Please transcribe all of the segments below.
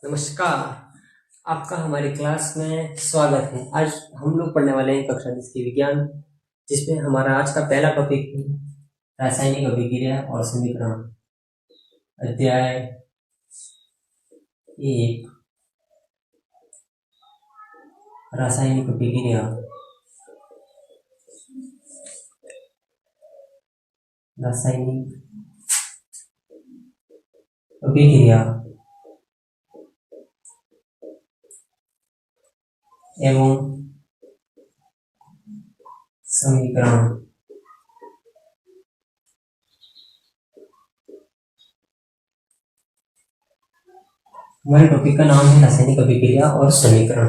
नमस्कार। आपका हमारी क्लास में स्वागत है। आज हम लोग पढ़ने वाले हैं कक्षा 10 की विज्ञान, जिसमें हमारा आज का पहला टॉपिक है रासायनिक अभिक्रिया और समीकरण। अध्याय 1 रासायनिक अभिक्रिया। रासायनिक अभिक्रिया एवं समीकरण। हमारे टॉपिक का नाम है रासायनिक अभिक्रिया और समीकरण।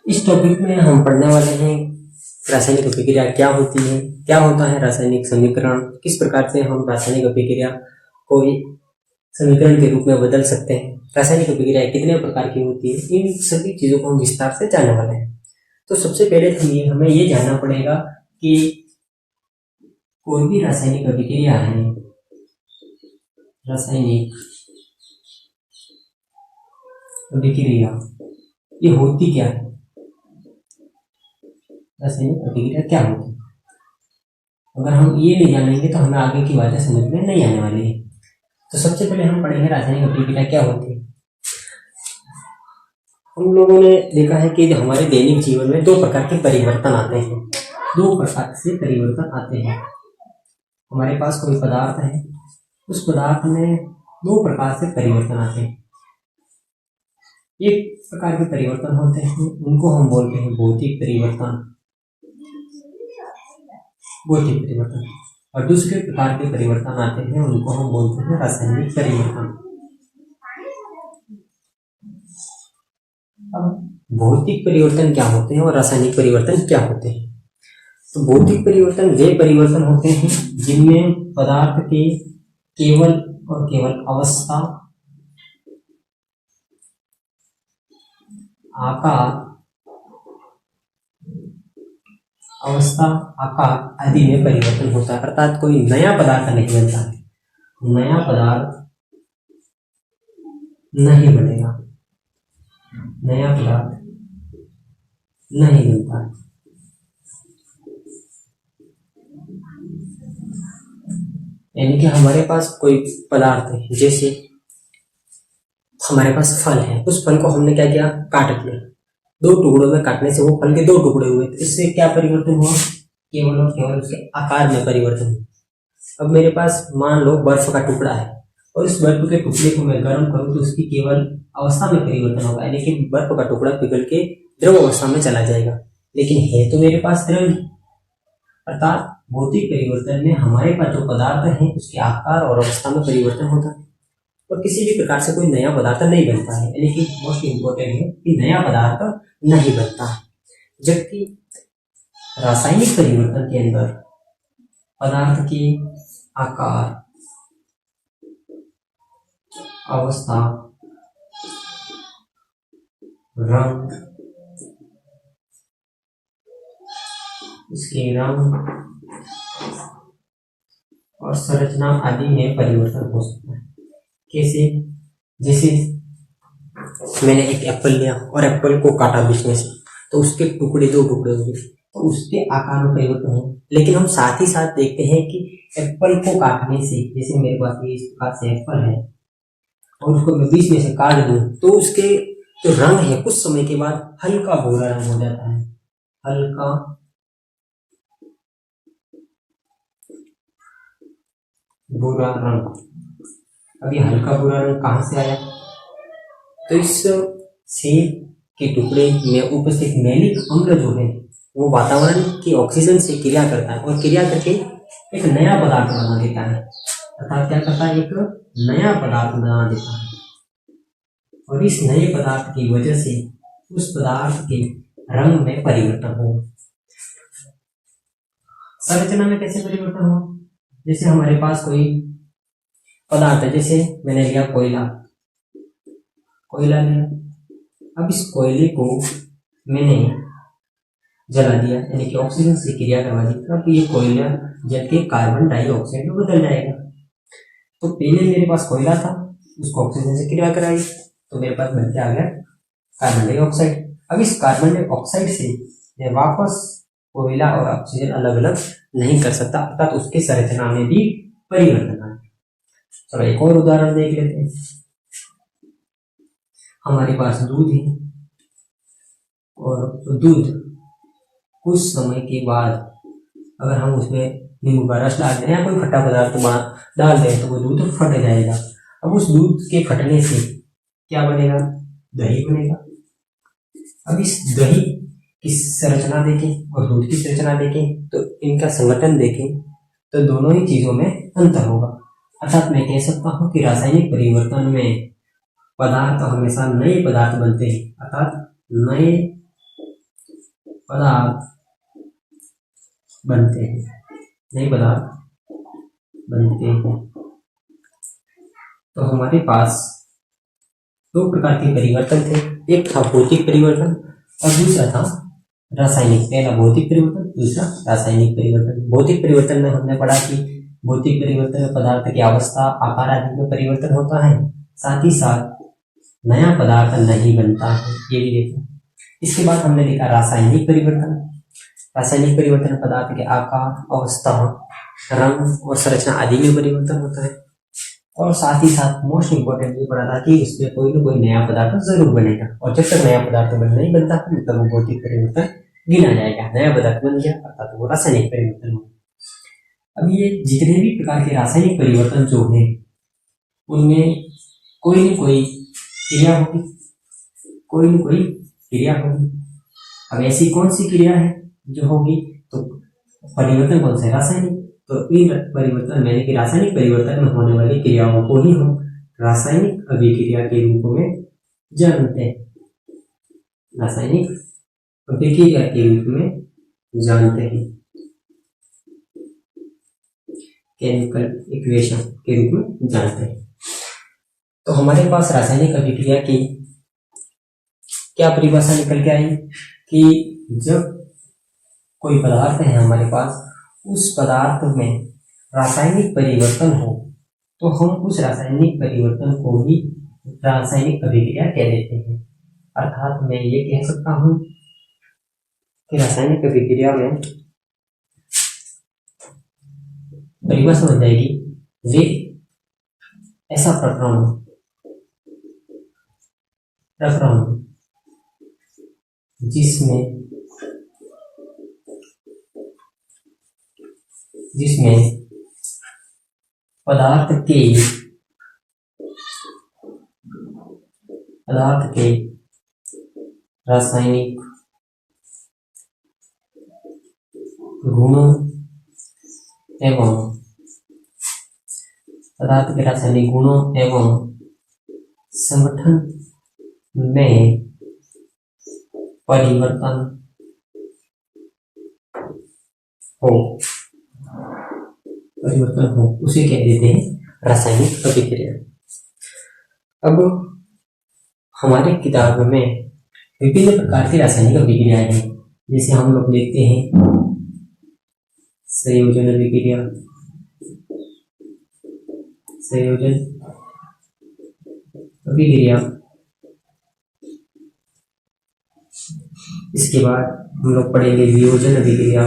इस टॉपिक में हम पढ़ने वाले हैं रासायनिक अभिक्रिया क्या होती है, क्या होता है रासायनिक समीकरण, किस प्रकार से हम रासायनिक अभिक्रिया को समीकरण के रूप में बदल सकते हैं, रासायनिक अभिक्रिया कितने प्रकार की होती है, इन सभी चीजों को हम विस्तार से जानने वाले हैं। तो सबसे पहले हमें ये जानना पड़ेगा कि कोई भी रासायनिक अभिक्रिया है, रासायनिक अभिक्रिया ये होती क्या है, रासायनिक अभिक्रिया क्या होती है। अगर हम ये नहीं जानेंगे तो हमें आगे की बातें समझ में नहीं आने वाली है। तो सबसे पहले हम पढ़ेंगे रासायनिक अभिक्रिया क्या होती है। हम लोगों ने देखा है कि हमारे दैनिक जीवन में दो प्रकार के परिवर्तन आते हैं, दो प्रकार से परिवर्तन आते हैं। हमारे पास कोई पदार्थ है, उस पदार्थ में दो प्रकार से परिवर्तन आते हैं। एक प्रकार के परिवर्तन होते हैं, उनको हम बोलते हैं भौतिक परिवर्तन, भौतिक परिवर्तन, और दूसरे प्रकार के परिवर्तन आते हैं, उनको हम बोलते हैं रासायनिक परिवर्तन। अब भौतिक परिवर्तन क्या होते हैं और रासायनिक परिवर्तन क्या होते हैं। तो भौतिक परिवर्तन वे परिवर्तन होते हैं जिनमें पदार्थ के केवल और केवल अवस्था, आकार, आदि में परिवर्तन होता है। अर्थात कोई नया पदार्थ नहीं बनता है, नया पदार्थ नहीं बनेगा, नया पदार्थ नहीं बनता है। यानी कि हमारे पास कोई पदार्थ है, जैसे हमारे पास फल है, उस फल को हमने क्या किया, काट दिया, दो टुकड़ों में काटने से वो फल के दो टुकड़े हुए, इससे क्या परिवर्तन हुआ, केवल और केवल उसके आकार में परिवर्तन हुआ। अब मेरे पास मान लो बर्फ का टुकड़ा है, और इस बर्फ के टुकड़े को मैं गर्म करूं तो उसकी केवल अवस्था में परिवर्तन होगा, यानी कि बर्फ का टुकड़ा पिघल के द्रव अवस्था में चला जाएगा, लेकिन है तो मेरे पास द्रव। अर्थात भौतिक परिवर्तन में हमारे पास जो पदार्थ है उसके आकार और अवस्था में परिवर्तन होता है, और किसी भी प्रकार से कोई नया पदार्थ नहीं बनता है। यानी कि मोस्ट इंपोर्टेंट है कि नया पदार्थ नहीं बनता है। जबकि रासायनिक परिवर्तन के अंदर पदार्थ के आकार, अवस्था, रंग, इसके रंग और संरचना आदि में परिवर्तन हो सकता है। कैसे, जैसे मैंने एक एप्पल लिया और एप्पल को काटा बीच में से, तो उसके टुकड़े दो टुकड़े हुए, तो उसके आकार में परिवर्तन हो। लेकिन हम साथ ही साथ देखते हैं कि एप्पल को काटने से, जैसे मेरे पास ये इस प्रकार से एप्पल है और उसको मैं बीच में से काट दूं, तो उसके जो रंग है कुछ समय के बाद हल्का भूरा रंग हो जाता है, हल्का भूरा रंग। अब ये हल्का भूरा रंग कहां से आया, तो इस सेब के टुकड़े में उपस्थित मैलिक अम्ल जो है वो वातावरण की ऑक्सीजन से क्रिया करता है, और क्रिया करके एक नया पदार्थ बना देता है। अर्थात क्या करता है, एक नया पदार्थ बना देता है, और इस नए पदार्थ की वजह से उस पदार्थ के रंग में परिवर्तन हो। संरचना में कैसे परिवर्तन हो, जैसे हमारे पास कोई पदार्थ है, जैसे मैंने लिया कोयला लिया, अब इस कोयले को मैंने जला दिया, यानी कि ऑक्सीजन से क्रिया करवा दी, अब ये कोयला जल के कार्बन डाइऑक्साइड में बदल जाएगा। तो पहले मेरे पास कोयला था, उसको ऑक्सीजन से क्रिया कराई, तो मेरे पास बन के आ गया कार्बन डाइऑक्साइड। अब इस कार्बन डाइऑक्साइड से मैं वापस कोयला और ऑक्सीजन अलग अलग नहीं कर सकता, अर्थात उसकी संरचना में भी परिवर्तन आए। चलो एक और उदाहरण देख लेते हैं। हमारे पास दूध है और दूध कुछ समय के बाद अगर हम उसमें नींबू का रस डाल दें या कोई खट्टा पदार्थ डाल दें तो वो दूध फट जाएगा। अब उस दूध के फटने से क्या बनेगा? दही बनेगा। अब इस दही की संरचना देखें और दूध की संरचना देखें तो इनका संगठन देखें तो दोनों ही चीजों में अंतर होगा। अर्थात मैं कह सकता हूं कि रासायनिक परिवर्तन में पदार्थ हमेशा नए पदार्थ बनते हैं, अर्थात नए पदार्थ बनते हैं, नए पदार्थ बनते हैं। तो हमारे पास दो प्रकार के परिवर्तन थे, एक था भौतिक परिवर्तन और दूसरा था रासायनिक। पहला भौतिक परिवर्तन, दूसरा रासायनिक परिवर्तन। भौतिक परिवर्तन में हमने पढ़ा कि भौतिक परिवर्तन में पदार्थ की अवस्था, आकार आदि में परिवर्तन होता है, साथ ही साथ नया पदार्थ नहीं बनता है, ये भी देखो। इसके बाद हमने देखा रासायनिक परिवर्तन। रासायनिक परिवर्तन पदार्थ के आकार, अवस्था, रंग और संरचना आदि में परिवर्तन होता है, और साथ ही साथ मोस्ट इंपोर्टेंट ये पढ़ा था कि उसमें कोई ना कोई नया पदार्थ जरूर बनेगा, और जब तक नया पदार्थ नहीं बनता मतलब वो भौतिक परिवर्तन गिना जाएगा। नया पदार्थ बन गया अर्थात वो रासायनिक परिवर्तन हो। अब ये जितने भी प्रकार के रासायनिक परिवर्तन जो है उनमें कोई न कोई क्रिया होगी, कोई न कोई क्रिया होगी। अब ऐसी कौन सी क्रिया है जो होगी? तो परिवर्तन कौन सा? रासायनिक। तो इन परिवर्तन में कि रासायनिक परिवर्तन में होने वाली क्रियाओं को ही हम रासायनिक अभिक्रिया के रूप में जानते हैं, रासायनिक अभिक्रिया के रूप में जानते हैं, केमिकल इक्वेशन के रूप में जानते हैं। तो हमारे पास रासायनिक अभिक्रिया की क्या परिभाषा निकल के आई कि जब कोई पदार्थ है हमारे पास, उस पदार्थ में रासायनिक परिवर्तन हो तो हम उस रासायनिक परिवर्तन को ही रासायनिक अभिक्रिया कह देते हैं। अर्थात मैं ये कह सकता हूं कि रासायनिक अभिक्रिया में परिभाषा बन जाएगी वे ऐसा प्रक्रम जिसमें पदार्थ के रासायनिक गुणों एवं संगठन में परिवर्तन हो उसे कह देते हैं रासायनिक अभिक्रिया। अब हमारे किताब में विभिन्न प्रकार की रासायनिक अभिक्रियाएं हैं, जैसे हम लोग देखते हैं संयोजन अभिक्रिया, इसके बाद हम लोग पढ़ेंगे वियोजन अभिक्रिया,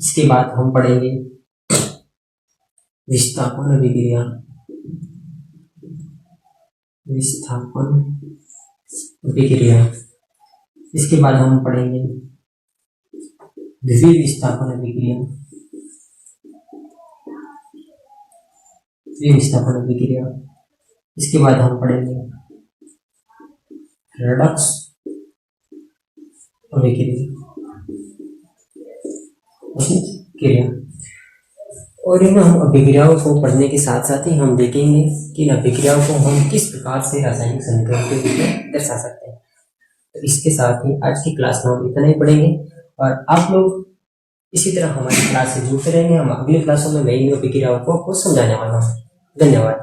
इसके बाद हम पढ़ेंगे विस्थापन अभिक्रिया, इसके बाद हम पढ़ेंगे द्विविस्थापन अभिक्रिया, इसके बाद हम पढ़ेंगे रेडॉक्स अभिक्रिया। और इन हम अभिक्रियाओं को पढ़ने के साथ साथ ही हम देखेंगे कि इन अभिक्रियाओं को हम किस प्रकार से रासायनिक समीकरण के रूप में दर्शा सकते हैं। तो इसके साथ ही आज की क्लास में हम इतना ही पढ़ेंगे, और आप लोग इसी तरह हमारी क्लास से जुड़ते रहेंगे। हम अगली क्लासों में नई अभिक्रियाओं को समझाने वाला हूँ। धन्यवाद।